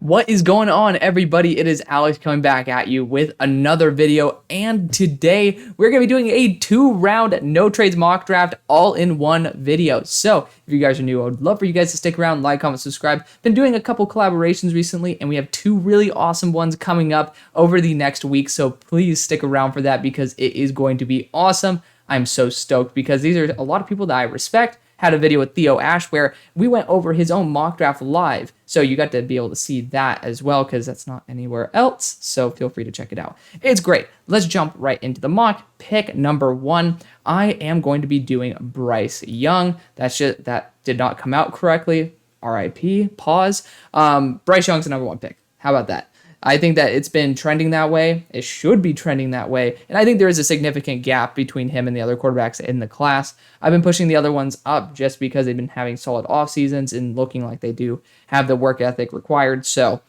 What is going on, everybody? It is Alex coming back at you with another video, and today we're going to be doing a 2-round no trades mock draft all in one video. So if you guys are new, I would love for you guys to stick around, like, comment, subscribe. Been doing a couple collaborations recently, and we have 2 really awesome ones coming up over the next week, so please stick around for that because it is going to be awesome. I'm so stoked because these are a lot of people that I respect. Had a video with Theo Ash where we went over his own mock draft live. So you got to be able to see that as well because that's not anywhere else. So feel free to check it out. It's great. Let's jump right into the mock. Pick number 1. I am going to be doing Bryce Young. That did not come out correctly. RIP. Pause. Bryce Young's the number 1 pick. How about that? I think that it's been trending that way. It should be trending that way. And I think there is a significant gap between him and the other quarterbacks in the class. I've been pushing the other ones up just because they've been having solid off seasons and looking like they do have the work ethic required. So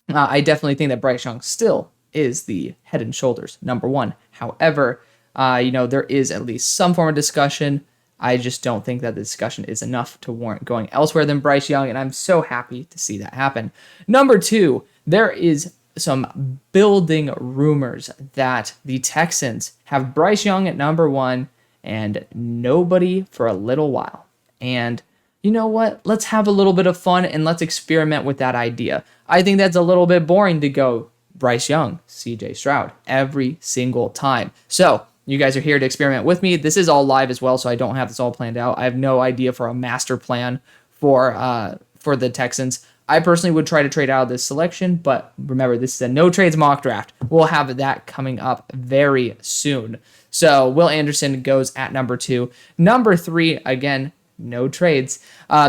I definitely think that Bryce Young still is the head and shoulders number 1. However, there is at least some form of discussion. I just don't think that the discussion is enough to warrant going elsewhere than Bryce Young, and I'm so happy to see that happen. Number 2, there is some building rumors that the Texans have Bryce Young at number 1 and nobody for a little while. And you know what? Let's have a little bit of fun and let's experiment with that idea. I think that's a little bit boring to go Bryce Young, CJ Stroud every single time. So you guys are here to experiment with me. This is all live as well, so I don't have this all planned out. I have no idea for a master plan for the Texans. I personally would try to trade out of this selection, but remember, this is a no trades mock draft. We'll have that coming up very soon. So Will Anderson goes at number 2. Number 3, again, no trades.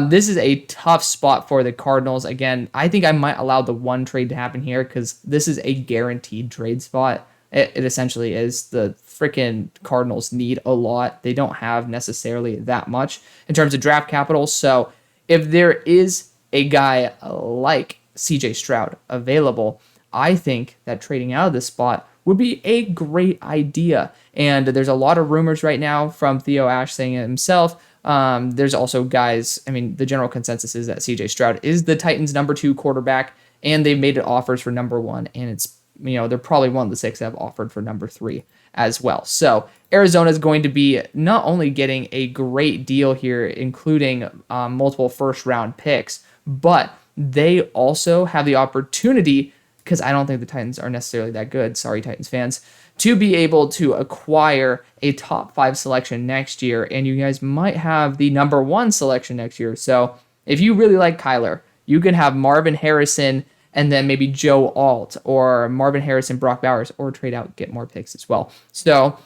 This is a tough spot for the Cardinals. Again, I think I might allow the 1 trade to happen here because this is a guaranteed trade spot. It essentially is. The freaking Cardinals need a lot. They don't have necessarily that much in terms of draft capital. So if there is a guy like CJ Stroud available, I think that trading out of this spot would be a great idea. And there's a lot of rumors right now from Theo Ash saying it himself. There's also guys, the general consensus is that CJ Stroud is the Titans' number 2 quarterback, and they've made it offers for number 1, and it's, they're probably one of the 6 that have offered for number 3 as well. So Arizona is going to be not only getting a great deal here, including multiple first-round picks, but they also have the opportunity, because I don't think the Titans are necessarily that good, sorry Titans fans, to be able to acquire a top 5 selection next year, and you guys might have the number 1 selection next year. So if you really like Kyler, you can have Marvin Harrison and then maybe Joe Alt, or Marvin Harrison, Brock Bowers, or trade out, get more picks as well. So,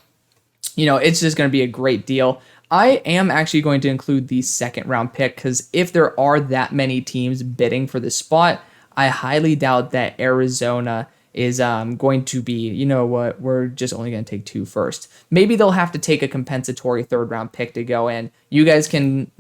it's just going to be a great deal. I am actually going to include the 2nd round pick because if there are that many teams bidding for this spot, I highly doubt that Arizona is going to be, we're just only going to take 2 first. Maybe they'll have to take a compensatory 3rd round pick to go in. You guys can,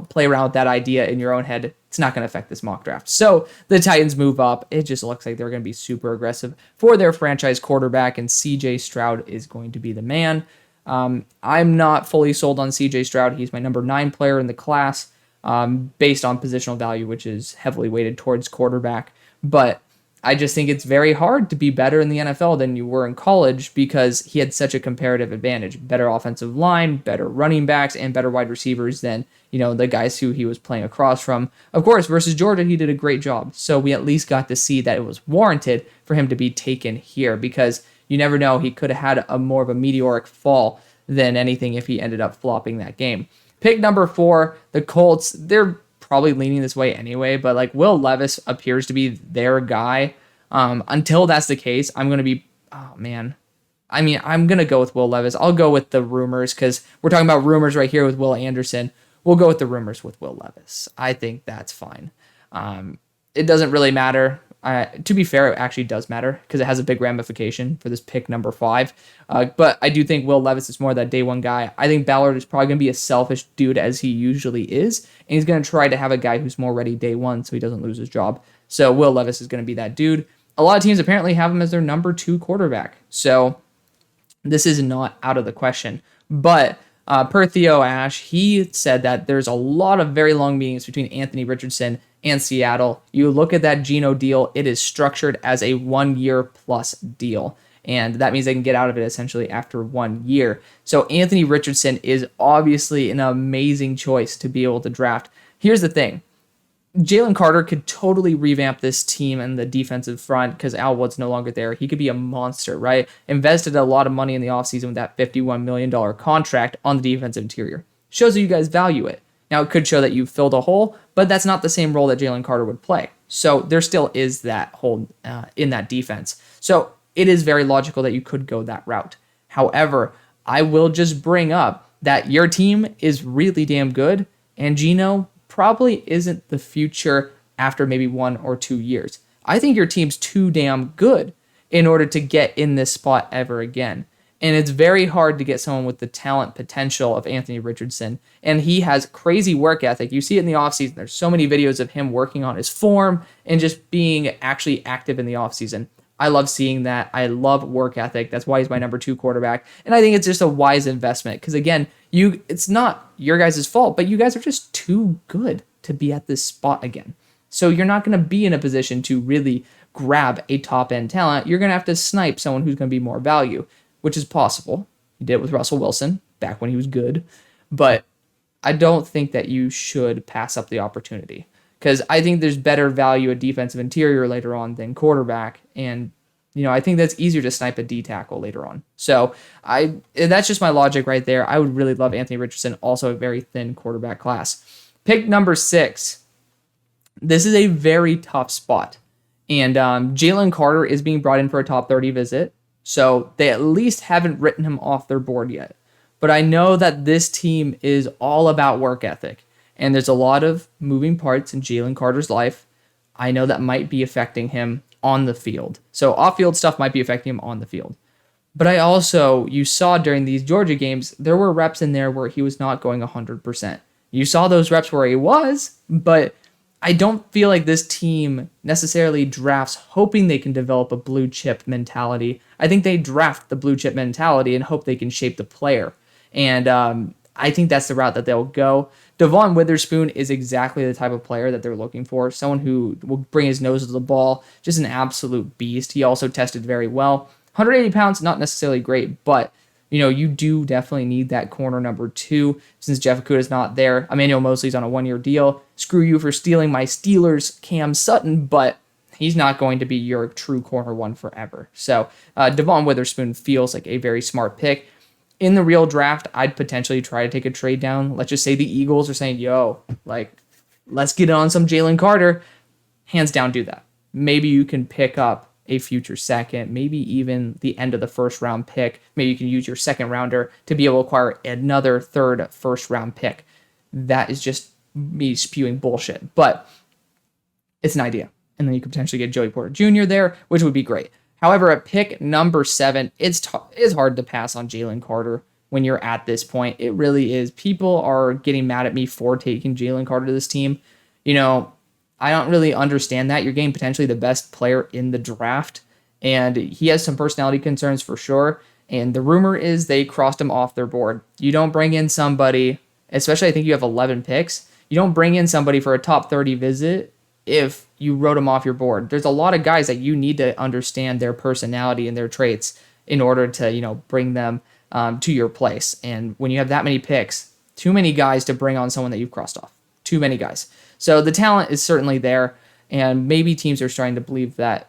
play around with that idea in your own head. It's not going to affect this mock draft. So the Titans move up. It just looks like they're going to be super aggressive for their franchise quarterback, and CJ Stroud is going to be the man. I'm not fully sold on CJ Stroud. He's my number 9 player in the class, based on positional value, which is heavily weighted towards quarterback. But I just think it's very hard to be better in the NFL than you were in college because he had such a comparative advantage. Better offensive line, better running backs, and better wide receivers than, the guys who he was playing across from. Of course, versus Georgia, he did a great job. So we at least got to see that it was warranted for him to be taken here because you never know, he could have had a more of a meteoric fall than anything if he ended up flopping that game. Pick number 4, the Colts, they're probably leaning this way anyway, but Will Levis appears to be their guy. Until that's the case, I'm going to be, I'm going to go with Will Levis. I'll go with the rumors because we're talking about rumors right here with Will Anderson. We'll go with the rumors with Will Levis. I think that's fine. It doesn't really matter. To be fair, it actually does matter because it has a big ramification for this pick number 5. But I do think Will Levis is more that day 1 guy. I think Ballard is probably going to be a selfish dude as he usually is. And he's going to try to have a guy who's more ready day 1 so he doesn't lose his job. So Will Levis is going to be that dude. A lot of teams apparently have him as their number 2 quarterback. So this is not out of the question. But per Theo Ash, he said that there's a lot of very long meetings between Anthony Richardson and Seattle. You look at that Geno deal, it is structured as a 1 year plus deal. And that means they can get out of it essentially after 1 year. So Anthony Richardson is obviously an amazing choice to be able to draft. Here's the thing. Jalen Carter could totally revamp this team and the defensive front because Al Wood's no longer there. He could be a monster, right? Invested a lot of money in the offseason with that $51 million contract on the defensive interior. Shows that you guys value it. Now, it could show that you filled a hole, but that's not the same role that Jalen Carter would play. So there still is that hole in that defense. So it is very logical that you could go that route. However, I will just bring up that your team is really damn good, and Geno probably isn't the future after maybe 1 or 2 years. I think your team's too damn good in order to get in this spot ever again. And it's very hard to get someone with the talent potential of Anthony Richardson. And he has crazy work ethic. You see it in the offseason. There's so many videos of him working on his form and just being actually active in the offseason. I love seeing that. I love work ethic. That's why he's my number 2 quarterback. And I think it's just a wise investment because, again, it's not your guys' fault, but you guys are just too good to be at this spot again. So you're not going to be in a position to really grab a top-end talent. You're going to have to snipe someone who's going to be more value, which is possible. He did it with Russell Wilson back when he was good. But I don't think that you should pass up the opportunity, because I think there's better value at defensive interior later on than quarterback. And, I think that's easier to snipe a D tackle later on. So that's just my logic right there. I would really love Anthony Richardson, also a very thin quarterback class. Pick number 6. This is a very tough spot. And Jalen Carter is being brought in for a top 30 visit. So they at least haven't written him off their board yet. But I know that this team is all about work ethic. And there's a lot of moving parts in Jalen Carter's life. I know that might be affecting him on the field. So off-field stuff might be affecting him on the field. But you saw during these Georgia games, there were reps in there where he was not going 100%. You saw those reps where he was, but I don't feel like this team necessarily drafts hoping they can develop a blue chip mentality. I think they draft the blue chip mentality and hope they can shape the player. And I think that's the route that they'll go. Devon Witherspoon is exactly the type of player that they're looking for. Someone who will bring his nose to the ball. Just an absolute beast. He also tested very well. 180 pounds, not necessarily great, but you do definitely need that corner number 2 since Jeff Okudah's not there. Emmanuel Mosley's on a 1-year deal. Screw you for stealing my Steelers Cam Sutton, but he's not going to be your true corner 1 forever. So Devon Witherspoon feels like a very smart pick. In the real draft, I'd potentially try to take a trade down. Let's just say the Eagles are saying, let's get on some Jalen Carter. Hands down, do that. Maybe you can pick up a future second, maybe even the end of the first round pick. Maybe you can use your second rounder to be able to acquire another third first round pick. That is just me spewing bullshit, but it's an idea. And then you could potentially get Joey Porter Jr. there, which would be great. However, at pick number 7, it's hard to pass on Jalen Carter when you're at this point. It really is. People are getting mad at me for taking Jalen Carter to this team. I don't really understand that. You're getting potentially the best player in the draft, and he has some personality concerns for sure. And the rumor is they crossed him off their board. You don't bring in somebody, especially I think you have 11 picks. You don't bring in somebody for a top 30 visit if you wrote them off your board. There's a lot of guys that you need to understand their personality and their traits in order to, bring them to your place. And when you have that many picks, too many guys to bring on someone that you've crossed off. Too many guys. So the talent is certainly there, and maybe teams are starting to believe that,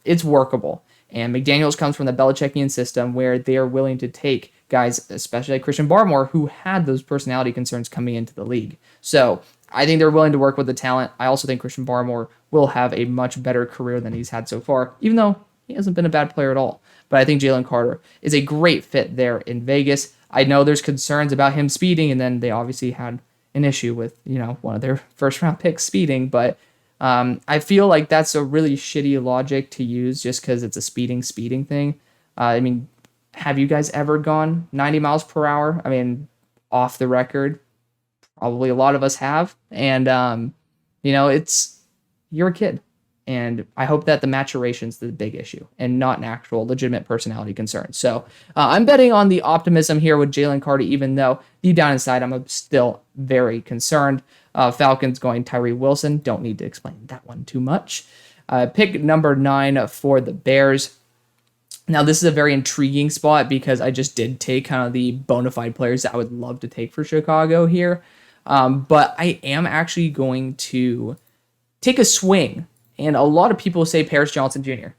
it's workable. And McDaniels comes from the Belichickian system where they are willing to take guys, especially like Christian Barmore, who had those personality concerns coming into the league. So I think they're willing to work with the talent. I also think Christian Barmore will have a much better career than he's had so far, even though he hasn't been a bad player at all. But I think Jalen Carter is a great fit there in Vegas. I know there's concerns about him speeding, and then they obviously had an issue with, one of their first round picks speeding, but I feel like that's a really shitty logic to use just because it's a speeding thing. Have you guys ever gone 90 miles per hour? Off the record, probably a lot of us have. And, you're a kid. And I hope that the maturation's the big issue and not an actual legitimate personality concern. So I'm betting on the optimism here with Jalen Carter, even though deep down inside I'm still very concerned. Falcons going Tyree Wilson. Don't need to explain that one too much. Pick number 9 for the Bears. Now, this is a very intriguing spot because I just did take kind of the bona fide players that I would love to take for Chicago here. But I am actually going to take a swing. And a lot of people say Paris Johnson Jr.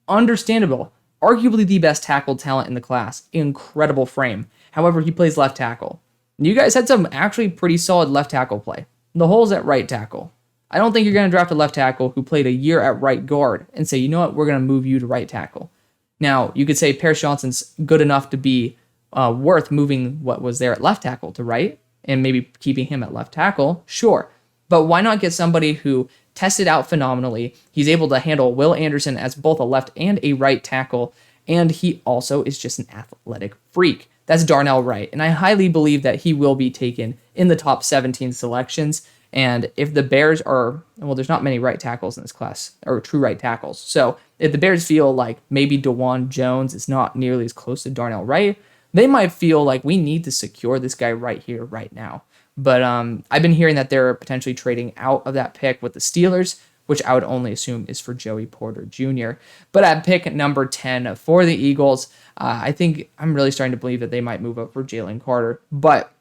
Understandable. Arguably the best tackle talent in the class. Incredible frame. However, he plays left tackle. And you guys had some actually pretty solid left tackle play. The hole's at right tackle. I don't think you're going to draft a left tackle who played a year at right guard and say, you know what, we're going to move you to right tackle. Now, you could say Paris Johnson's good enough to be worth moving what was there at left tackle to right and maybe keeping him at left tackle. Sure. But why not get somebody who tested out phenomenally? He's able to handle Will Anderson as both a left and a right tackle, and he also is just an athletic freak. That's Darnell Wright, and I highly believe that he will be taken in the top 17 selections. And if the Bears are, well, there's not many right tackles in this class, or true right tackles. So if the Bears feel like maybe DeJuan Jones is not nearly as close to Darnell Wright, they might feel like we need to secure this guy right here, right now. But I've been hearing that they're potentially trading out of that pick with the Steelers, which I would only assume is for Joey Porter Jr. But at pick number 10 for the Eagles, I think I'm really starting to believe that they might move up for Jalen Carter. But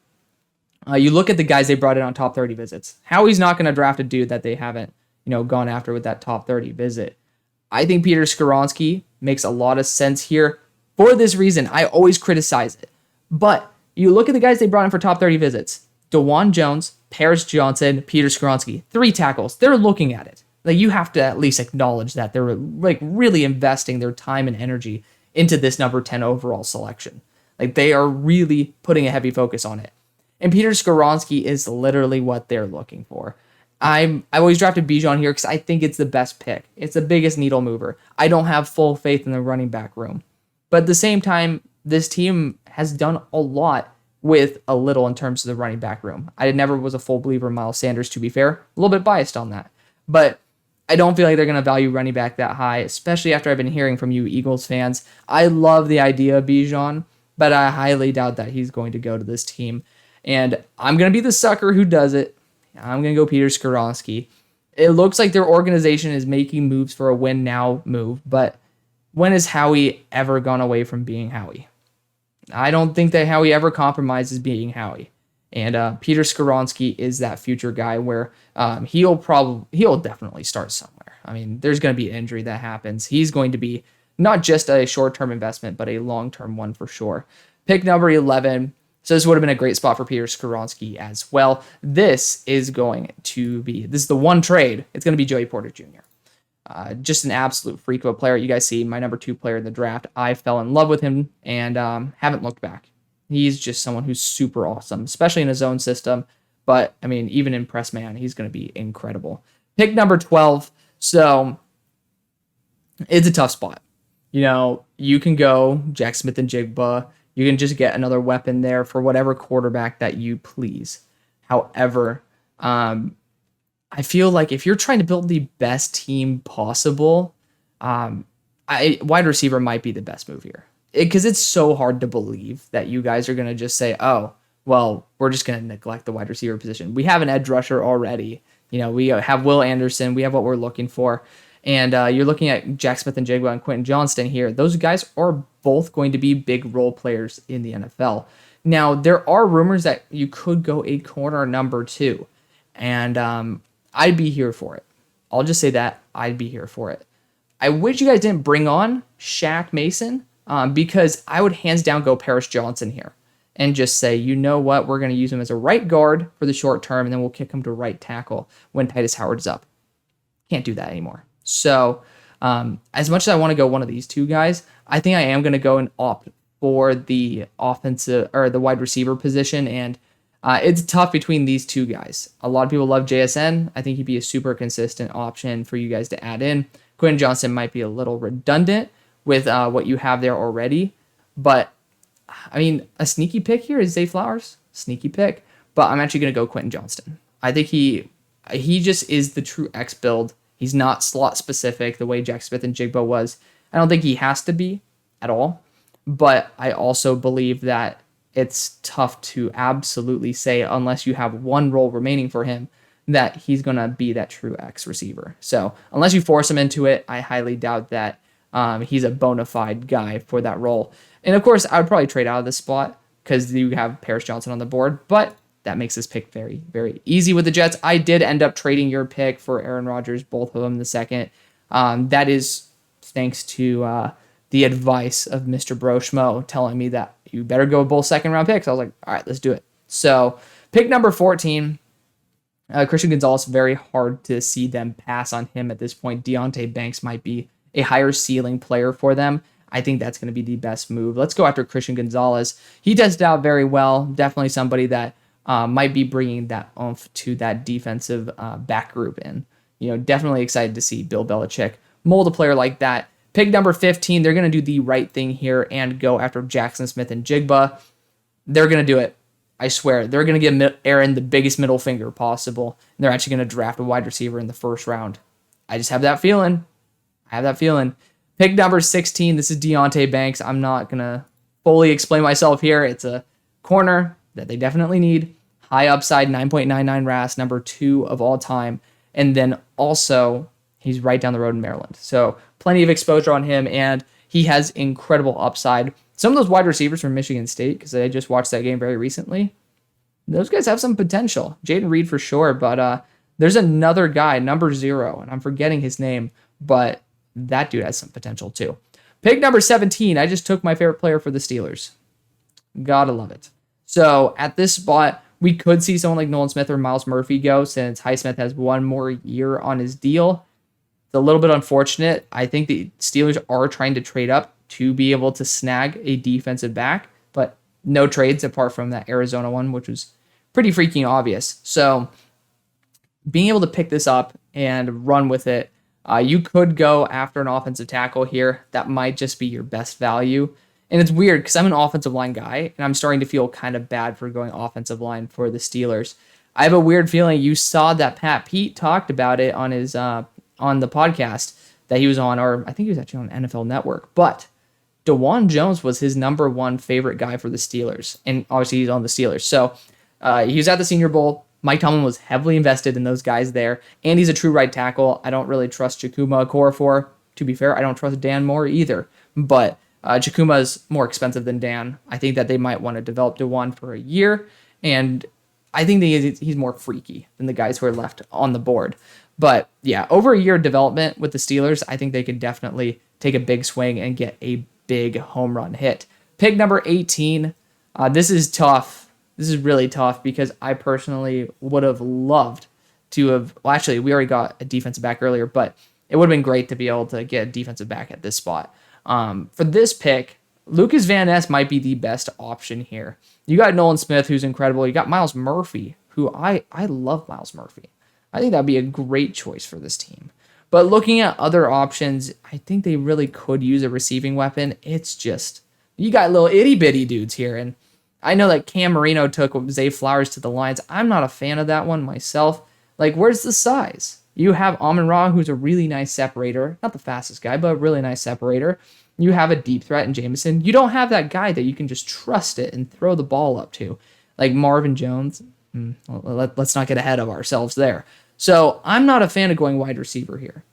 you look at the guys they brought in on top 30 visits. Howie's not going to draft a dude that they haven't, gone after with that top 30 visit. I think Peter Skoronski makes a lot of sense here. For this reason, I always criticize it. But you look at the guys they brought in for top 30 visits. DeJuan Jones, Paris Johnson, Peter Skoronski, 3 tackles. They're looking at it. Like, you have to at least acknowledge that they're like really investing their time and energy into this number 10 overall selection. Like, they are really putting a heavy focus on it. And Peter Skoronski is literally what they're looking for. I always drafted Bijan here because I think it's the best pick. It's the biggest needle mover. I don't have full faith in the running back room. But at the same time, this team has done a lot with a little in terms of the running back room. I never was a full believer in Miles Sanders, to be fair. A little bit biased on that. But I don't feel like they're going to value running back that high, especially after I've been hearing from you Eagles fans. I love the idea of Bijan, but I highly doubt that he's going to go to this team. And I'm going to be the sucker who does it. I'm going to go Peter Skoronski. It looks like their organization is making moves for a win now move, but when has Howie ever gone away from being Howie? I don't think that Howie ever compromises being Howie. And Peter Skoronski is that future guy where he'll definitely start somewhere. I mean, there's going to be an injury that happens. He's going to be not just a short-term investment, but a long-term one for sure. Pick number 11. So this would have been a great spot for Peter Skoronski as well. This is the one trade. It's going to be Joey Porter Jr. Just an absolute freak of a player. You guys see my number 2 player in the draft. I fell in love with him and haven't looked back. He's just someone who's super awesome, especially in his own system. But, I mean, even in press man, he's going to be incredible. Pick number 12. So it's a tough spot. You can go Jack Smith and Jigba. You can just get another weapon there for whatever quarterback that you please. However, I feel like if you're trying to build the best team possible, wide receiver might be the best move here. Because it's so hard to believe that you guys are going to just say, oh, well, we're just going to neglect the wide receiver position. We have an edge rusher already. We have Will Anderson. We have what we're looking for. And you're looking at Jack Smith and Jigba and Quentin Johnston here. Those guys are both going to be big role players in the NFL. Now, there are rumors that you could go a corner number 2. And I'd be here for it. I'll just say that. I'd be here for it. I wish you guys didn't bring on Shaq Mason because I would hands down go Paris Johnson here and just say, you know what, we're going to use him as a right guard for the short term, and then we'll kick him to right tackle when Titus Howard's up. Can't do that anymore. So as much as I want to go one of these 2 guys, I think I am going to go and opt for the offensive or the wide receiver position. And it's tough between these 2 guys. A lot of people love JSN. I think he'd be a super consistent option for you guys to add in. Quentin Johnston might be a little redundant with what you have there already. But, I mean, a sneaky pick here is Zay Flowers. Sneaky pick. But I'm actually going to go Quentin Johnston. I think he just is the true X build He's not slot specific the way Jack Smith-Njigba was. I don't think he has to be at all. But I also believe that it's tough to absolutely say, unless you have one role remaining for him, that he's going to be that true X receiver. So unless you force him into it, I highly doubt that he's a bona fide guy for that role. And of course, I would probably trade out of this spot because you have Paris Johnson on the board, but that makes this pick very, very easy with the Jets. I did end up trading your pick for Aaron Rodgers, both of them the second. That is thanks to the advice of Mr. Broshmo telling me that you better go with both second round picks. I was like, all right, let's do it. So pick number 14, Christian Gonzalez, very hard to see them pass on him at this point. Deonte Banks might be a higher ceiling player for them. I think that's going to be the best move. Let's go after Christian Gonzalez. He tested out very well. Definitely somebody that might be bringing that oomph to that defensive back group. And, definitely excited to see Bill Belichick mold a player like that. Pick number 15, they're going to do the right thing here and go after Jackson Smith-Njigba. They're going to do it. I swear. They're going to give Aaron the biggest middle finger possible. And they're actually going to draft a wide receiver in the first round. I just have that feeling. Pick number 16, this is Deonte Banks. I'm not going to fully explain myself here. It's a corner that they definitely need. High upside, 9.99 RAS, number 2 of all time. And then also, he's right down the road in Maryland. So plenty of exposure on him, and he has incredible upside. Some of those wide receivers from Michigan State, because I just watched that game very recently, those guys have some potential. Jaden Reed for sure, but there's another guy, number 0, and I'm forgetting his name, but that dude has some potential too. Pick number 17, I just took my favorite player for the Steelers. Gotta love it. So at this spot, we could see someone like Nolan Smith or Myles Murphy go, since Highsmith has one more year on his deal. It's a little bit unfortunate. I think the Steelers are trying to trade up to be able to snag a defensive back, but no trades apart from that Arizona one, which was pretty freaking obvious. So being able to pick this up and run with it, you could go after an offensive tackle here. That might just be your best value. And it's weird because I'm an offensive line guy, and I'm starting to feel kind of bad for going offensive line for the Steelers. I have a weird feeling you saw that Pat Pete talked about it on his on the podcast that he was on, or I think he was actually on NFL Network. But DeJuan Jones was his number 1 favorite guy for the Steelers, and obviously he's on the Steelers. So he was at the Senior Bowl. Mike Tomlin was heavily invested in those guys there, and he's a true right tackle. I don't really trust Chukuma Okorafor. To be fair, I don't trust Dan Moore either, but Chukuma is more expensive than Dan. I think that they might want to develop DeJuan for a year, and I think that he's more freaky than the guys who are left on the board. But yeah, over a year of development with the Steelers, I think they could definitely take a big swing and get a big home run hit. Pick number 18. This is tough. This is really tough because I personally would have loved to have... Well, actually, we already got a defensive back earlier, but it would have been great to be able to get a defensive back at this spot. For this pick, Lucas Van Ness might be the best option here. You got Nolan Smith, who's incredible. You got Myles Murphy, who I love Myles Murphy. I think that'd be a great choice for this team. But looking at other options, I think they really could use a receiving weapon. It's just, you got little itty bitty dudes here. And I know that Cam Marino took Zay Flowers to the Lions. I'm not a fan of that one myself. Like, where's the size? You have Amon-Ra, who's a really nice separator. Not the fastest guy, but a really nice separator. You have a deep threat in Jameson. You don't have that guy that you can just trust it and throw the ball up to. Like Marvin Jones. Let's not get ahead of ourselves there. So I'm not a fan of going wide receiver here.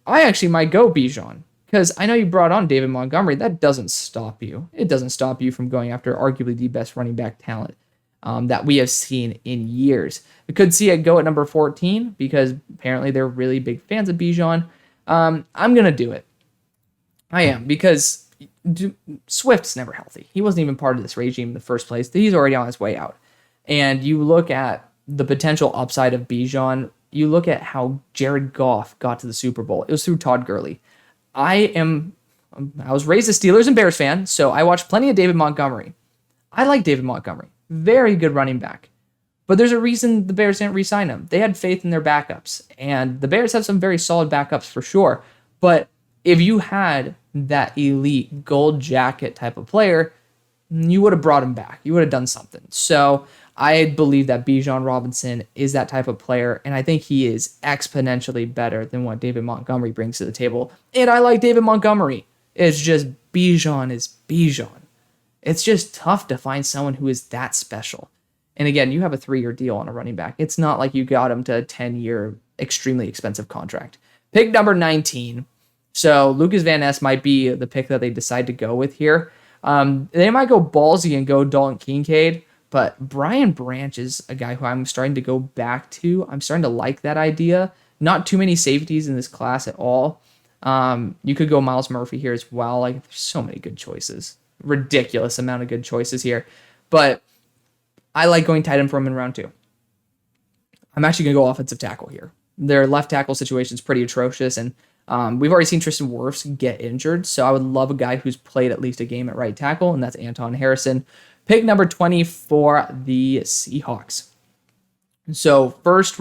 I actually might go Bijan, because I know you brought on David Montgomery. That doesn't stop you. It doesn't stop you from going after arguably the best running back talent that we have seen in years. We could see it go at number 14 because apparently they're really big fans of Bijan. I'm going to do it. I am, because Swift's never healthy. He wasn't even part of this regime in the first place. He's already on his way out. And you look at the potential upside of Bijan. You look at how Jared Goff got to the Super Bowl. It was through Todd Gurley. I was raised a Steelers and Bears fan, so I watched plenty of David Montgomery. I like David Montgomery. Very good running back. But there's a reason the Bears didn't re-sign him. They had faith in their backups. And the Bears have some very solid backups for sure. But if you had that elite gold jacket type of player, you would have brought him back. You would have done something. So I believe that Bijan Robinson is that type of player, and I think he is exponentially better than what David Montgomery brings to the table. And I like David Montgomery. It's just Bijan is Bijan. It's just tough to find someone who is that special. And again, you have a 3-year deal on a running back. It's not like you got him to a 10-year extremely expensive contract. Pick number 19. So Lucas Van Ness might be the pick that they decide to go with here. They might go ballsy and go Dalton Kincaid, but Brian Branch is a guy who I'm starting to go back to. I'm starting to like that idea. Not too many safeties in this class at all. You could go Myles Murphy here as well. Like, there's so many good choices. Ridiculous amount of good choices here. But I like going tight end for him in round 2. I'm actually going to go offensive tackle here. Their left tackle situation is pretty atrocious, and we've already seen Tristan Wirfs get injured, so I would love a guy who's played at least a game at right tackle, and that's Anton Harrison. Pick number 20 for the Seahawks. So first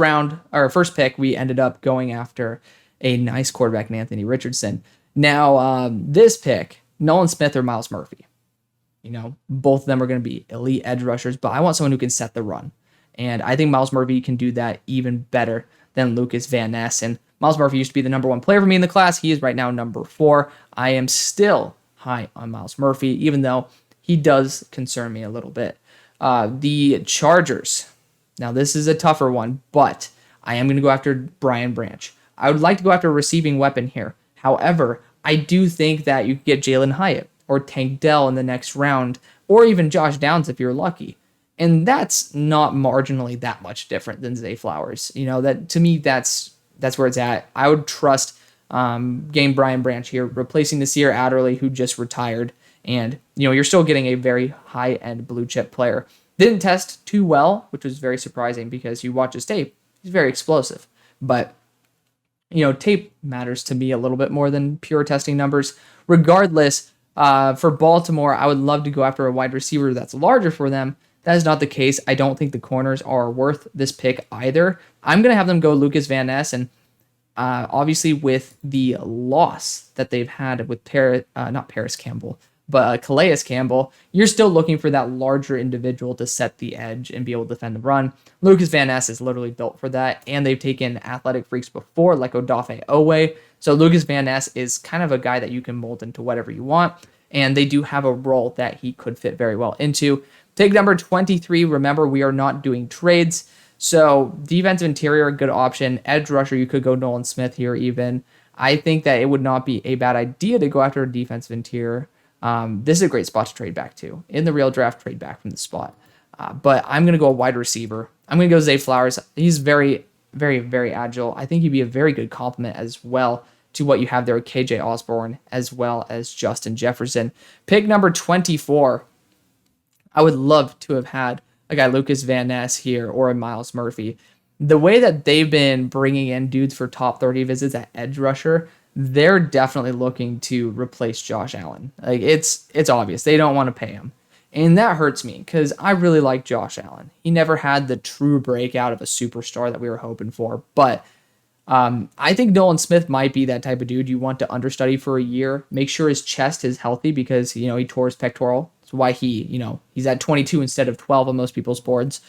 pick, we ended up going after a nice quarterback in Anthony Richardson. Now, this pick, Nolan Smith or Myles Murphy. Both of them are going to be elite edge rushers, but I want someone who can set the run. And I think Myles Murphy can do that even better than Lucas Van Ness. And Myles Murphy used to be the number 1 player for me in the class. He is right now number 4. I am still high on Myles Murphy, even though he does concern me a little bit. The Chargers. Now, this is a tougher one, but I am going to go after Brian Branch. I would like to go after a receiving weapon here. However, I do think that you could get Jalen Hyatt or Tank Dell in the next round, or even Josh Downs if you're lucky. And that's not marginally that much different than Zay Flowers. That to me, that's where it's at. I would trust getting Brian Branch here, replacing Nasir Adderley, who just retired. And, you're still getting a very high-end blue-chip player. Didn't test too well, which was very surprising because you watch his tape. He's very explosive. But, tape matters to me a little bit more than pure testing numbers. Regardless, for Baltimore, I would love to go after a wide receiver that's larger for them. That is not the case. I don't think the corners are worth this pick either. I'm going to have them go Lucas Van Ness, and obviously with the loss that they've had with not Paris Campbell, but Calais Campbell, you're still looking for that larger individual to set the edge and be able to defend the run. Lucas Van Ness is literally built for that, and they've taken athletic freaks before, like Odafe Owe. So Lucas Van Ness is kind of a guy that you can mold into whatever you want, and they do have a role that he could fit very well into. Pick number 23, remember, we are not doing trades. So defensive interior, good option. Edge rusher, you could go Nolan Smith here even. I think that it would not be a bad idea to go after a defensive interior. This is a great spot to trade back to. In the real draft, trade back from the spot. But I'm going to go a wide receiver. I'm going to go Zay Flowers. He's very, very, very agile. I think he'd be a very good complement as well to what you have there with KJ Osborne as well as Justin Jefferson. Pick number 24. I would love to have had a guy Lucas Van Ness here or a Myles Murphy. The way that they've been bringing in dudes for top 30 visits at edge rusher, they're definitely looking to replace Josh Allen. Like, it's obvious. They don't want to pay him. And that hurts me because I really like Josh Allen. He never had the true breakout of a superstar that we were hoping for. But I think Nolan Smith might be that type of dude you want to understudy for a year. Make sure his chest is healthy because, he tore his pectoral. That's why he's at 22 instead of 12 on most people's boards.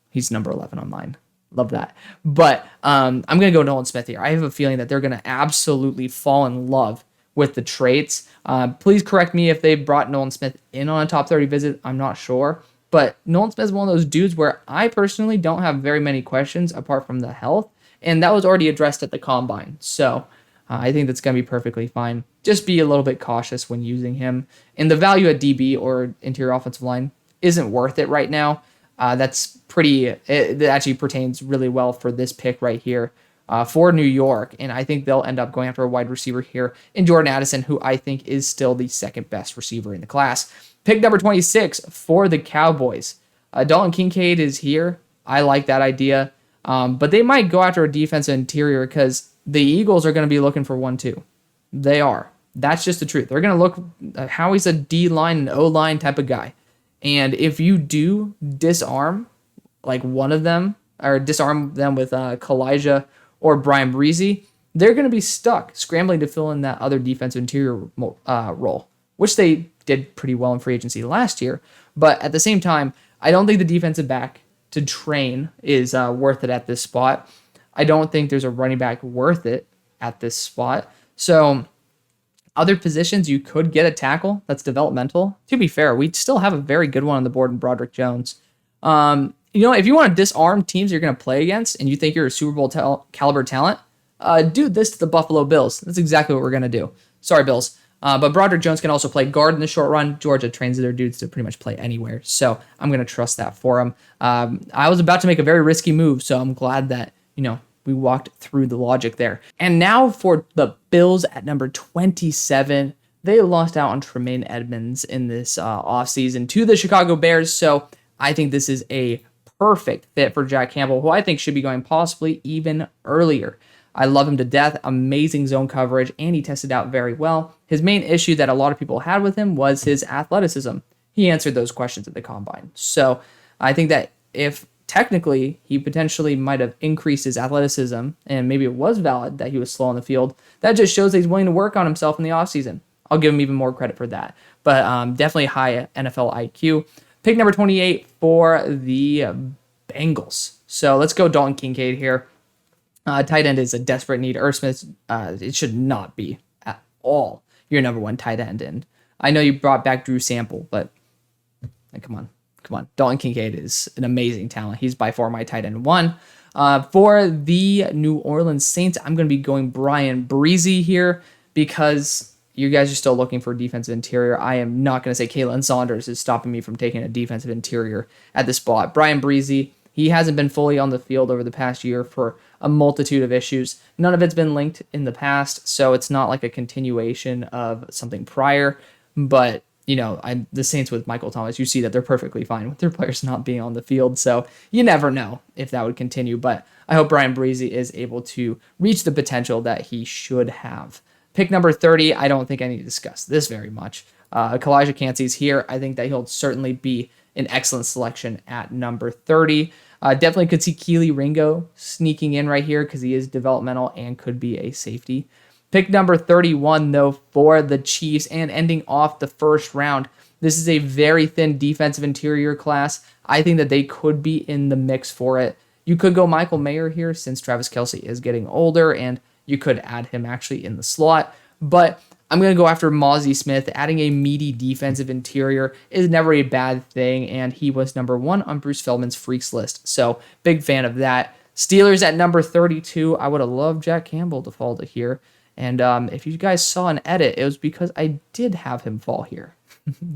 He's number 11 on mine. Love that. But I'm going to go Nolan Smith here. I have a feeling that they're going to absolutely fall in love with the traits. Please correct me if they brought Nolan Smith in on a top 30 visit. I'm not sure. But Nolan Smith is one of those dudes where I personally don't have very many questions apart from the health. And that was already addressed at the combine. So I think that's going to be perfectly fine. Just be a little bit cautious when using him. And the value at DB or interior offensive line isn't worth it right now. It actually pertains really well for this pick right here for New York. And I think they'll end up going after a wide receiver here in Jordan Addison, who I think is still the second best receiver in the class. Pick number 26 for the Cowboys. Dalton Kincaid is here. I like that idea. But they might go after a defensive interior because the Eagles are going to be looking for one too. They are. That's just the truth. They're going to look how he's a D-line and O-line type of guy. And if you do disarm like one of them or disarm them with Kalijah or Brian Breezy, they're going to be stuck scrambling to fill in that other defensive interior role, which they did pretty well in free agency last year. But at the same time, I don't think the defensive back to train is worth it at this spot. I don't think there's a running back worth it at this spot. So other positions, you could get a tackle that's developmental. To be fair, we still have a very good one on the board in Broderick Jones. If you want to disarm teams you're going to play against and you think you're a Super Bowl caliber talent, do this to the Buffalo Bills. That's exactly what we're going to do. Sorry, Bills. But Broderick Jones can also play guard in the short run. Georgia trains their dudes to pretty much play anywhere. So I'm going to trust that for him. I was about to make a very risky move, so I'm glad that, we walked through the logic there. And now for the Bills at number 27. They lost out on Tremaine Edmonds in this offseason to the Chicago Bears. So I think this is a perfect fit for Jack Campbell, who I think should be going possibly even earlier. I love him to death. Amazing zone coverage, and he tested out very well. His main issue that a lot of people had with him was his athleticism. He answered those questions at the combine. So I think that if technically he potentially might have increased his athleticism, and maybe it was valid that he was slow on the field, that just shows that he's willing to work on himself in the offseason. I'll give him even more credit for that. But definitely high NFL IQ. Pick number 28 for the Bengals. So let's go Dalton Kincaid here. Tight end is a desperate need. Irv Smith, it should not be at all your number one tight end. And I know you brought back Drew Sample, but come on. Dalton Kincaid is an amazing talent. He's by far my tight end one. For the New Orleans Saints, I'm going to be going Brian Breezy here because you guys are still looking for a defensive interior. I am not going to say Kalen Saunders is stopping me from taking a defensive interior at this spot. Brian Breezy, he hasn't been fully on the field over the past year for a multitude of issues. None of it's been linked in the past, so it's not like a continuation of something prior. But, the Saints with Michael Thomas, you see that they're perfectly fine with their players not being on the field. So you never know if that would continue. But I hope Brian Breezy is able to reach the potential that he should have. Pick number 30, I don't think I need to discuss this very much. Kalijah Kancey's here. I think that he'll certainly be an excellent selection at number 30. Definitely could see Keely Ringo sneaking in right here because he is developmental and could be a safety. Pick number 31, though, for the Chiefs and ending off the first round. This is a very thin defensive interior class. I think that they could be in the mix for it. You could go Michael Mayer here since Travis Kelce is getting older, and you could add him actually in the slot. But I'm going to go after Mozzie Smith. Adding a meaty defensive interior is never a bad thing, and he was number 1 on Bruce Feldman's Freaks list. So big fan of that. Steelers at number 32. I would have loved Jack Campbell to fall to here. And if you guys saw an edit, it was because I did have him fall here.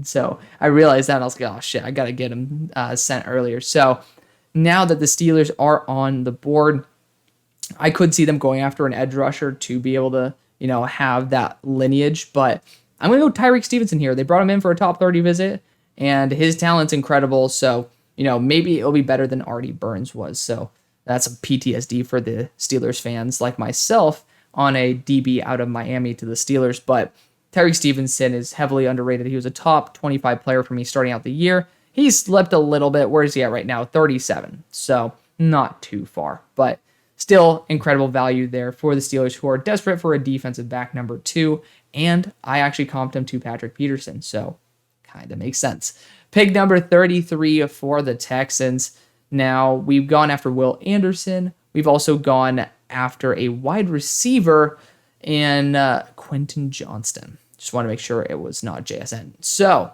So I realized that, and I was like, oh shit, I got to get him sent earlier. So now that the Steelers are on the board, I could see them going after an edge rusher to be able to, have that lineage. But I'm going to go Tyreek Stevenson here. They brought him in for a top 30 visit, and his talent's incredible. So, maybe it'll be better than Artie Burns was. So that's a PTSD for the Steelers fans like myself on a DB out of Miami to the Steelers. But Tyreek Stevenson is heavily underrated. He was a top 25 player for me starting out the year. He slipped a little bit. Where is he at right now? 37. So not too far. But still incredible value there for the Steelers, who are desperate for a defensive back number 2. And I actually comped him to Patrick Peterson. So kind of makes sense. Pick number 33 for the Texans. Now, we've gone after Will Anderson. We've also gone after a wide receiver in Quentin Johnston. Just want to make sure it was not JSN. So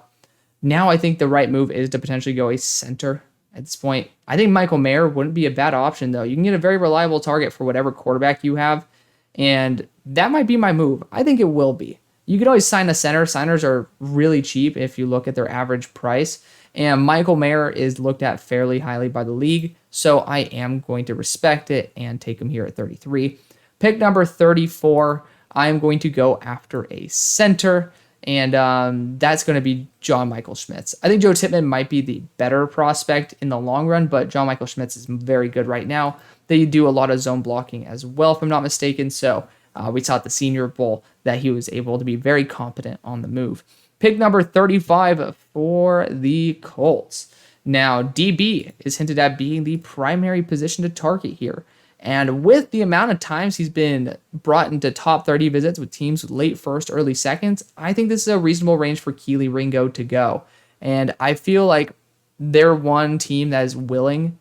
now I think the right move is to potentially go a center at this point. I think Michael Mayer wouldn't be a bad option, though. You can get a very reliable target for whatever quarterback you have, and that might be my move. I think it will be. You could always sign a center. Signers are really cheap if you look at their average price, and Michael Mayer is looked at fairly highly by the league, so I am going to respect it and take him here at 33. Pick number 34, I'm going to go after a center, and that's going to be John Michael Schmitz. I think Joe Tippmann might be the better prospect in the long run, but John Michael Schmitz is very good right now. They do a lot of zone blocking as well, if I'm not mistaken, so we saw at the Senior Bowl that he was able to be very competent on the move. Pick number 35 for the Colts. Now, DB is hinted at being the primary position to target here. And with the amount of times he's been brought into top 30 visits with teams with late first, early seconds, I think this is a reasonable range for Keely Ringo to go. And I feel like they're one team that is willing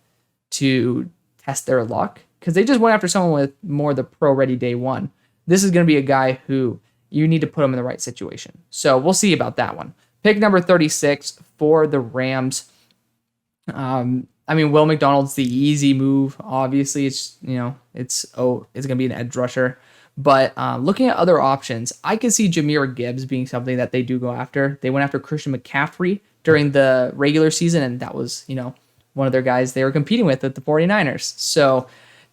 to test their luck because they just went after someone with more the pro ready day one. This is going to be a guy who you need to put him in the right situation. So we'll see about that one. Pick number 36 for the Rams. Will McDonald's the easy move. Obviously, it's going to be an edge rusher. But looking at other options, I could see Jahmyr Gibbs being something that they do go after. They went after Christian McCaffrey during the regular season, and that was, one of their guys they were competing with at the 49ers. So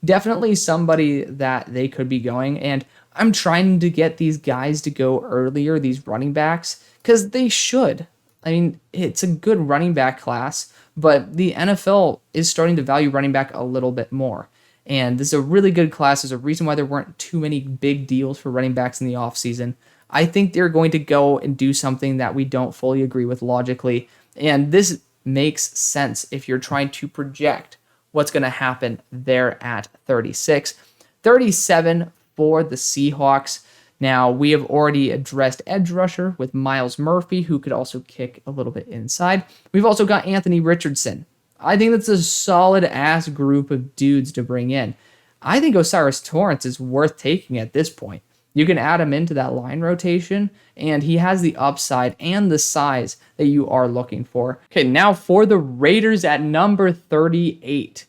definitely somebody that they could be going. And I'm trying to get these guys to go earlier, these running backs, because they should. It's a good running back class, but the NFL is starting to value running back a little bit more. And this is a really good class. There's a reason why there weren't too many big deals for running backs in the offseason. I think they're going to go and do something that we don't fully agree with logically. And this makes sense if you're trying to project what's going to happen there at 36. 37 for the Seahawks. Now, we have already addressed edge rusher with Myles Murphy, who could also kick a little bit inside. We've also got Anthony Richardson. I think that's a solid-ass group of dudes to bring in. I think Osiris Torrance is worth taking at this point. You can add him into that line rotation, and he has the upside and the size that you are looking for. Okay, now for the Raiders at number 38.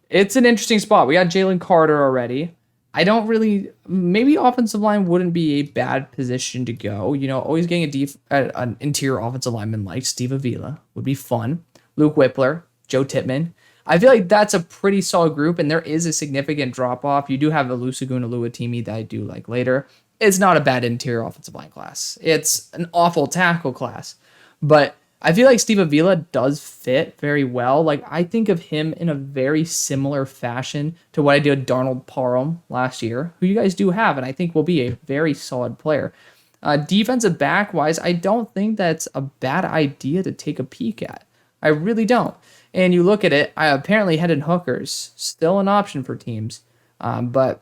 It's an interesting spot. We got Jalen Carter already. Maybe offensive line wouldn't be a bad position to go. Always getting an interior offensive lineman like Steve Avila would be fun. Luke Whippler, Joe Tippmann. I feel like that's a pretty solid group, and there is a significant drop-off. You do have Olusegun Oluwatimi that I do like later. It's not a bad interior offensive line class. It's an awful tackle class. But I feel like Steve Avila does fit very well. I think of him in a very similar fashion to what I did with Darnold Parham last year, who you guys do have, and I think will be a very solid player. Defensive back-wise, I don't think that's a bad idea to take a peek at. I really don't. And you look at it, apparently Hendon Hooker's still an option for teams. But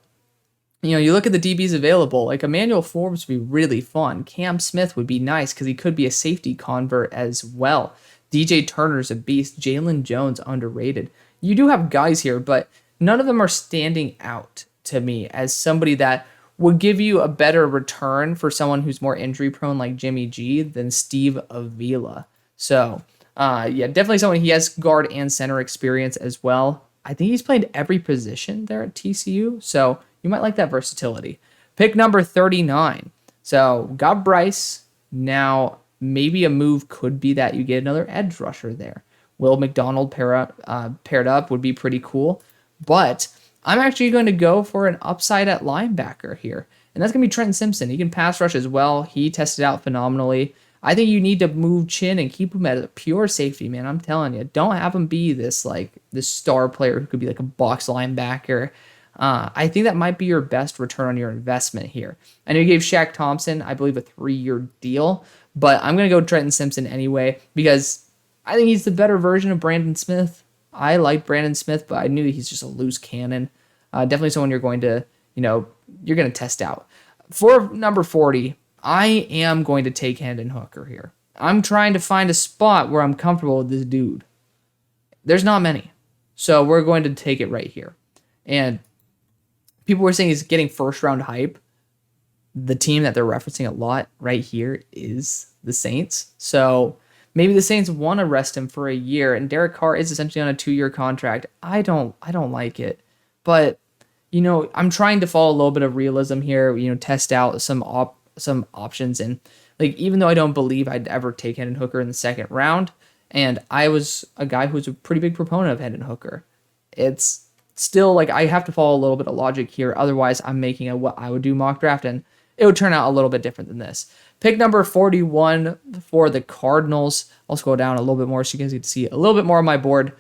you look at the DBs available, like Emmanuel Forbes would be really fun. Cam Smith would be nice because he could be a safety convert as well. DJ Turner's a beast. Jalen Jones, underrated. You do have guys here, but none of them are standing out to me as somebody that would give you a better return for someone who's more injury prone like Jimmy G than Steve Avila. So, definitely someone, he has guard and center experience as well. I think he's played every position there at TCU, so you might like that versatility. Pick number 39. So, got Bryce. Now, maybe a move could be that you get another edge rusher there. Will McDonald paired up would be pretty cool. But I'm actually going to go for an upside at linebacker here. And that's going to be Trenton Simpson. He can pass rush as well. He tested out phenomenally. I think you need to move Chin and keep him at a pure safety, man. I'm telling you. Don't have him be this star player who could be like a box linebacker. I think that might be your best return on your investment here. I know you gave Shaq Thompson, I believe, a 3-year deal, but I'm going to go Trenton Simpson anyway because I think he's the better version of Brandon Smith. I like Brandon Smith, but I knew he's just a loose cannon. Definitely someone you're going to test out. For number 40, I am going to take Hendon Hooker here. I'm trying to find a spot where I'm comfortable with this dude. There's not many. So we're going to take it right here. And people were saying he's getting first-round hype. The team that they're referencing a lot right here is the Saints. So maybe the Saints want to rest him for a year, and Derek Carr is essentially on a 2-year contract. I don't like it. But, I'm trying to follow a little bit of realism here, test out some options. And even though I don't believe I'd ever take Hendon Hooker in the second round, and I was a guy who was a pretty big proponent of Hendon Hooker, it's still I have to follow a little bit of logic here. Otherwise, I'm making a what I would do mock draft, and it would turn out a little bit different than this. Pick number 41 for the Cardinals. I'll scroll down a little bit more so you guys get to see a little bit more on my board.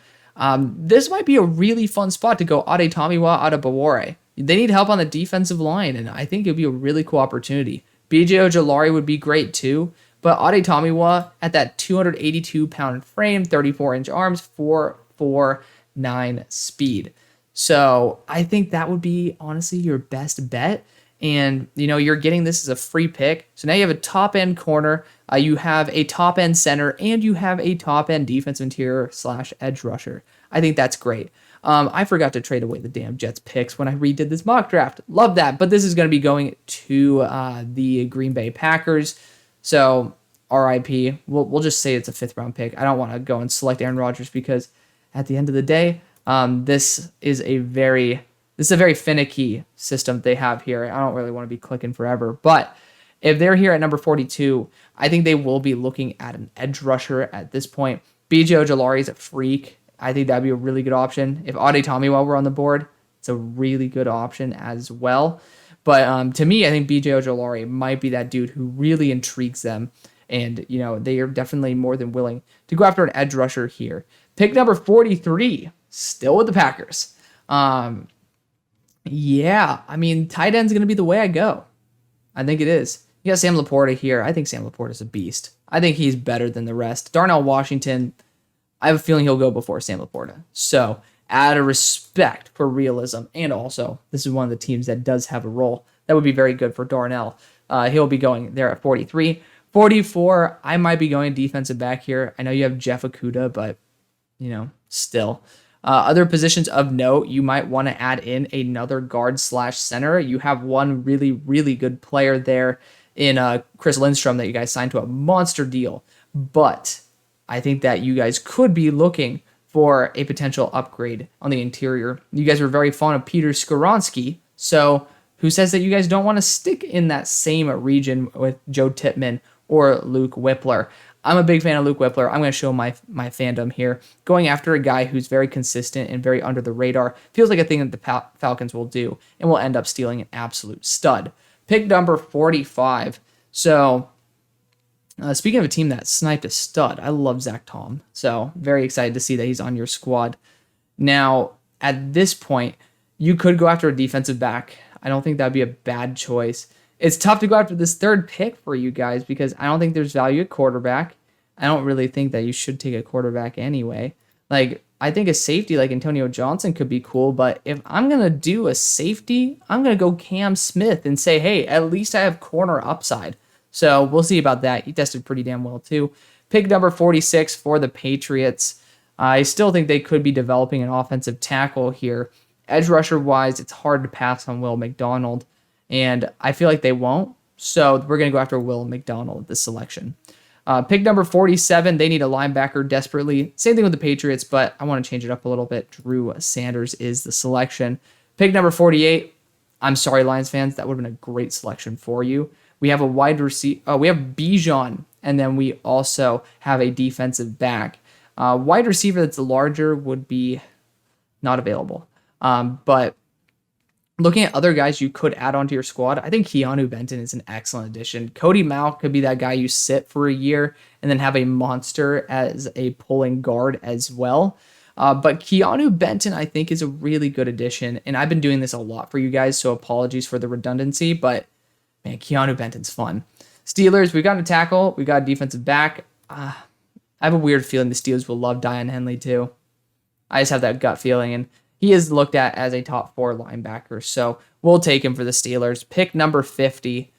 This might be a really fun spot to go Ade Tomiwa out of Bawore. They need help on the defensive line, and I think it would be a really cool opportunity. BJ Ojolari would be great too, but Ade Tomiwa at that 282-pound frame, 34-inch arms, 4.49 speed. So I think that would be honestly your best bet. And, you're getting this as a free pick. So now you have a top end corner, you have a top end center, and you have a top end defensive interior / edge rusher. I think that's great. I forgot to trade away the damn Jets picks when I redid this mock draft. Love that. But this is going to be going to the Green Bay Packers. So RIP. We'll just say it's a 5th round pick. I don't want to go and select Aaron Rodgers because at the end of the day, this is a very finicky system they have here. I don't really want to be clicking forever, but if they're here at number 42, I think they will be looking at an edge rusher at this point. B.J. Ojulari is a freak. I think that'd be a really good option. If Ade Tomiwa were on the board, it's a really good option as well. But to me, I think B.J. Ojulari might be that dude who really intrigues them. And, they are definitely more than willing to go after an edge rusher here. Pick number 43, still with the Packers. Yeah, I mean, tight end's going to be the way I go. I think it is. You got Sam Laporta here. I think Sam Laporta is a beast. I think he's better than the rest. Darnell Washington, I have a feeling he'll go before Sam Laporta. So, out of respect for realism, and also, this is one of the teams that does have a role that would be very good for Darnell. He'll be going there at 43. 44, I might be going defensive back here. I know you have Jeff Okudah, but, still. Other positions of note, you might want to add in another guard / center. You have one really, really good player there in Chris Lindstrom that you guys signed to a monster deal. But I think that you guys could be looking for a potential upgrade on the interior. You guys were very fond of Peter Skoronski, so who says that you guys don't want to stick in that same region with Joe Tippmann or Luke Whippler? I'm a big fan of Luke Whippler. I'm going to show my fandom here. Going after a guy who's very consistent and very under the radar feels like a thing that the Falcons will do and will end up stealing an absolute stud. Pick number 45. So, speaking of a team that sniped a stud, I love Zach Tom. So, very excited to see that he's on your squad. Now, at this point, you could go after a defensive back. I don't think that'd be a bad choice. It's tough to go after this 3rd pick for you guys because I don't think there's value at quarterback. I don't really think that you should take a quarterback anyway. I think a safety like Antonio Johnson could be cool, but if I'm going to do a safety, I'm going to go Cam Smith and say, hey, at least I have corner upside. So we'll see about that. He tested pretty damn well too. Pick number 46 for the Patriots. I still think they could be developing an offensive tackle here. Edge rusher wise, it's hard to pass on Will McDonald. And I feel like they won't. So we're going to go after Will McDonald at this selection. Pick number 47, they need a linebacker desperately. Same thing with the Patriots, but I want to change it up a little bit. Drew Sanders is the selection. Pick number 48, I'm sorry, Lions fans, that would have been a great selection for you. We have a wide receiver. We have Bijan, and then we also have a defensive back. Wide receiver that's larger would be not available. But looking at other guys you could add onto your squad, I think Keanu Benton is an excellent addition. Cody Mauch could be that guy you sit for a year and then have a monster as a pulling guard as well. But Keanu Benton, I think, is a really good addition. And I've been doing this a lot for you guys, so apologies for the redundancy. But, man, Keanu Benton's fun. Steelers, we've got a tackle. We've got a defensive back. I have a weird feeling the Steelers will love Dion Henley, too. I just have that gut feeling. And he is looked at as a top 4 linebacker, so we'll take him for the Steelers. Pick number 50.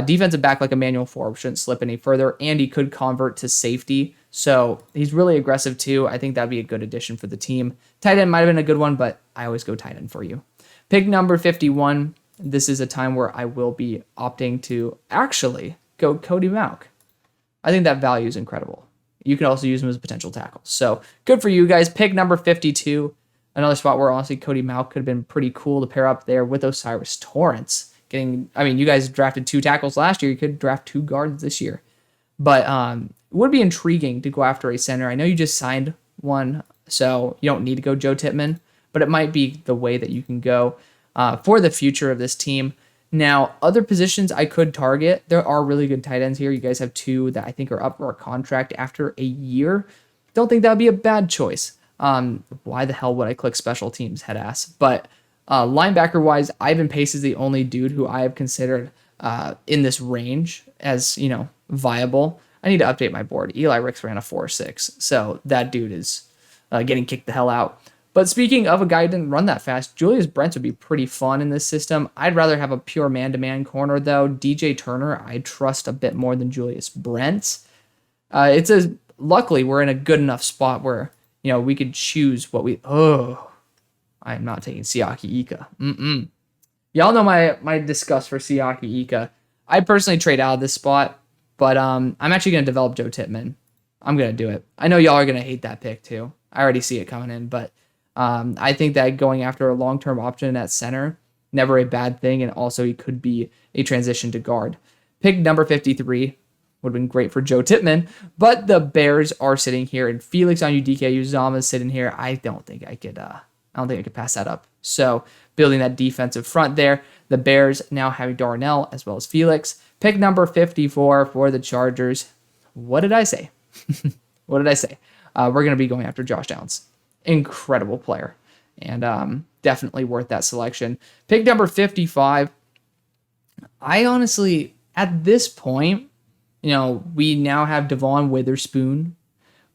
Defensive back like Emmanuel Forbes shouldn't slip any further, and he could convert to safety, so he's really aggressive too. I think that'd be a good addition for the team. Tight end might have been a good one, but I always go tight end for you. Pick number 51. This is a time where I will be opting to actually go Cody Mauch. I think that value is incredible. You could also use him as a potential tackle. So good for you guys. Pick number 52. Another spot where honestly Cody Mauch could have been pretty cool to pair up there with O'Cyrus Torrence. You guys drafted 2 tackles last year. You could draft 2 guards this year. But it would be intriguing to go after a center. I know you just signed one, so you don't need to go Joe Tippmann, but it might be the way that you can go for the future of this team. Now, other positions I could target. There are really good tight ends here. You guys have 2 that I think are up for a contract after a year. Don't think that would be a bad choice. Why the hell would I click special teams, head ass? But linebacker wise, Ivan Pace is the only dude who I have considered in this range as, viable. I need to update my board. Eli Ricks ran a 4.6, so that dude is getting kicked the hell out. But speaking of a guy who didn't run that fast, Julius Brents would be pretty fun in this system. I'd rather have a pure man-to-man corner, though. DJ Turner, I trust a bit more than Julius Brents. Luckily, we're in a good enough spot where, we could choose what I'm not taking Siaki Ika. Y'all know my disgust for Siaki Ika. I personally trade out of this spot, but I'm actually going to develop Joe Tippmann. I'm going to do it. I know y'all are going to hate that pick too. I already see it coming in, but I think that going after a long-term option at center, never a bad thing, and also he could be a transition to guard. Pick number 53 would have been great for Joe Tippmann, but the Bears are sitting here, and Felix Onyeudike-Uzomah is sitting here. I don't think I could pass that up. So building that defensive front there, the Bears now having Darnell as well as Felix. Pick number 54 for the Chargers. What did I say? What did I say? We're going to be going after Josh Downs. Incredible player, and definitely worth that selection. Pick number 55. I honestly, at this point, we now have Devon Witherspoon.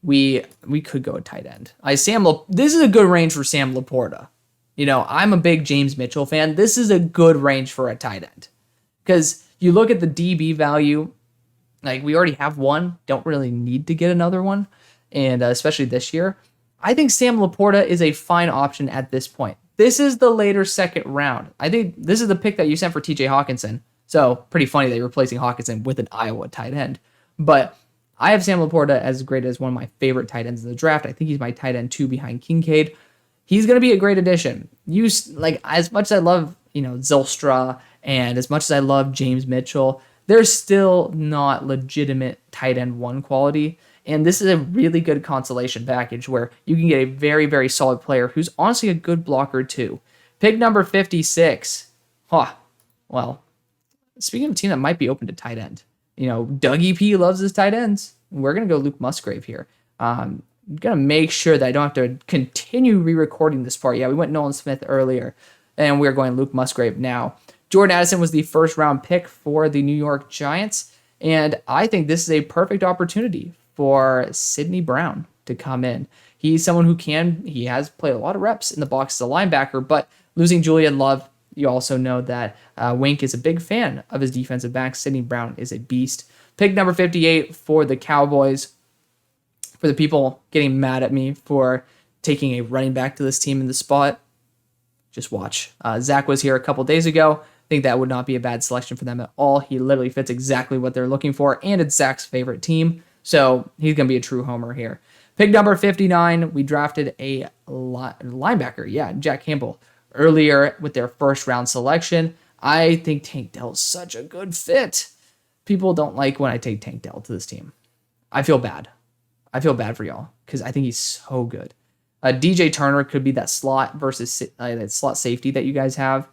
We could go a tight end. This is a good range for Sam Laporta. I'm a big James Mitchell fan. This is a good range for a tight end. Because you look at the DB value, like we already have one, don't really need to get another one. And especially this year, I think Sam Laporta is a fine option at this point. This is the later second round. I think this is the pick that you sent for TJ Hawkinson. So pretty funny that you're replacing Hawkinson with an Iowa tight end. But I have Sam Laporta as great as one of my favorite tight ends in the draft. I think he's my tight end 2 behind Kincaid. He's going to be a great addition. As much as I love, Zylstra, and as much as I love James Mitchell, there's still not legitimate tight end 1 quality. And this is a really good consolation package where you can get a very, very solid player who's honestly a good blocker too. Pick number 56. Well, speaking of a team that might be open to tight end, Dougie P loves his tight ends. We're going to go Luke Musgrave here. I'm going to make sure that I don't have to continue re-recording this part. Yeah, we went Nolan Smith earlier, and we're going Luke Musgrave now. Jordan Addison was the first round pick for the New York Giants, and I think this is a perfect opportunity for Sidney Brown to come in. He's someone he has played a lot of reps in the box as a linebacker, but losing Julian Love, you also know that Wink is a big fan of his defensive back. Sidney Brown is a beast. Pick number 58 for the Cowboys. For the people getting mad at me for taking a running back to this team in the spot, just watch. Zach was here a couple days ago. I think that would not be a bad selection for them at all. He literally fits exactly what they're looking for, and it's Zach's favorite team. So he's going to be a true homer here. Pick number 59, we drafted a linebacker. Jack Campbell. Earlier with their first round selection. I think Tank Dell's such a good fit. People don't like when I take Tank Dell to this team. I feel bad. I feel bad for y'all because I think he's so good. DJ Turner could be that slot versus that slot safety that you guys have.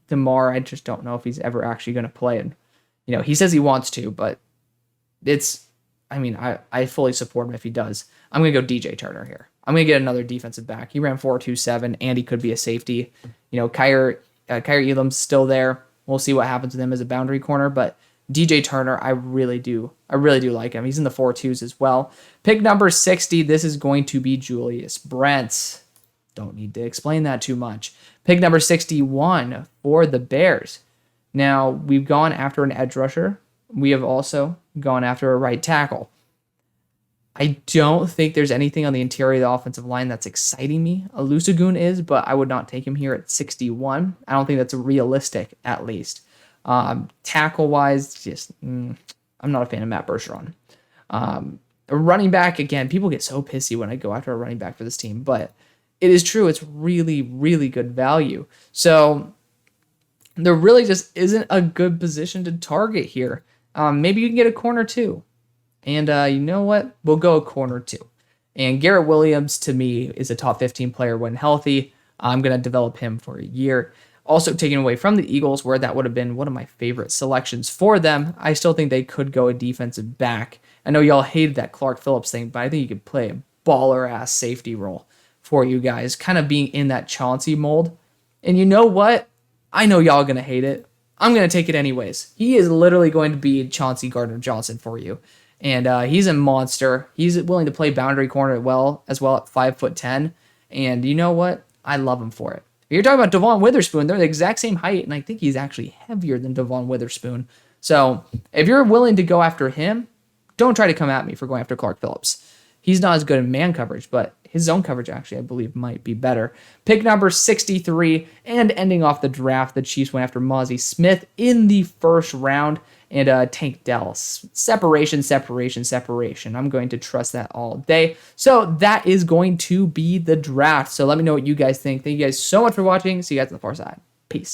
DeMar, I just don't know if he's ever actually going to play. And, he says he wants to, but I fully support him if he does. I'm going to go DJ Turner here. I'm going to get another defensive back. He ran 4.27, and he could be a safety. Kyrie Elam's still there. We'll see what happens with him as a boundary corner, but DJ Turner, I really do like him. He's in the 4.2s as well. Pick number 60, this is going to be Julius Brents. Don't need to explain that too much. Pick number 61 for the Bears. Now, we've gone after an edge rusher. We have also gone after a right tackle. I don't think there's anything on the interior of the offensive line that's exciting me. Olusegun is, but I would not take him here at 61. I don't think that's realistic, at least. Tackle-wise, I'm not a fan of Matt Bergeron. A running back, again, people get so pissy when I go after a running back for this team, but it is true. It's really, really good value. So there really just isn't a good position to target here. Maybe you can get a corner too. And you know what? We'll go a corner too. And Garrett Williams, to me, is a top 15 player when healthy. I'm going to develop him for a year. Also taken away from the Eagles, where that would have been one of my favorite selections for them. I still think they could go a defensive back. I know y'all hated that Clark Phillips thing, but I think you could play a baller-ass safety role for you guys, kind of being in that Chauncey mold. And you know what? I know y'all going to hate it. I'm going to take it anyways. He is literally going to be Chauncey Gardner-Johnson for you. And he's a monster. He's willing to play boundary corner as well at 5'10", And you know what? I love him for it. You're talking about Devon Witherspoon. They're the exact same height, and I think he's actually heavier than Devon Witherspoon. So if you're willing to go after him, don't try to come at me for going after Clark Phillips. He's not as good in man coverage, but his zone coverage actually, I believe, might be better. Pick number 63, and ending off the draft, the Chiefs went after Mozzie Smith in the first round, and Tank Dell. Separation, separation, separation. I'm going to trust that all day. So that is going to be the draft. So let me know what you guys think. Thank you guys so much for watching. See you guys on the far side. Peace.